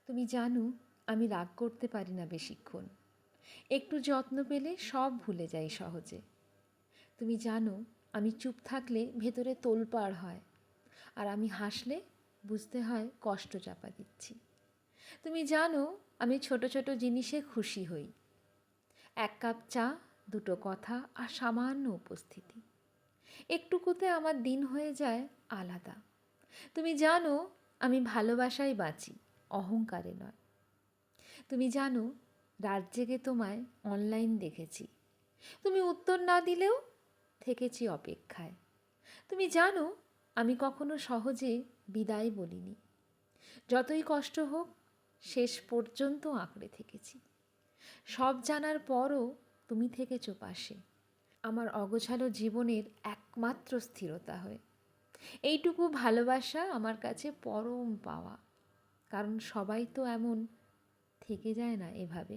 তুমি জানো, আমি রাগ করতে পারি না বেশিক্ষণ। একটু যত্ন পেলে সব ভুলে যাই সহজে। তুমি জানো, আমি চুপ থাকলে ভেতরে তোলপাড় হয়, আর আমি হাসলে বুঝতে হয় কষ্ট চাপা দিচ্ছি। তুমি জানো, আমি ছোট ছোট জিনিসে খুশি হই। এক কাপ চা, দুটো কথা আর সামান্য উপস্থিতি, একটুকুতে আমার দিন হয়ে যায় আলাদা। তুমি জানো, আমি ভালোবাসায় বাঁচি, অহংকারে নয়। তুমি জানো, রাত জেগে তোমায় অনলাইন দেখেছি। তুমি উত্তর না দিলেও থেকেছি অপেক্ষায়। তুমি জানো, আমি কখনো সহজে বিদায় বলিনি। যতই কষ্ট হোক, শেষ পর্যন্ত আঁকড়ে থেকেছি। সব জানার পরও তুমি থেকেছো পাশে, আমার অগোছালো জীবনের একমাত্র স্থিরতা হয়ে। এইটুকু ভালোবাসা আমার কাছে পরম পাওয়া, কারণ সবাই তো এমন থেকে যায় না এভাবে।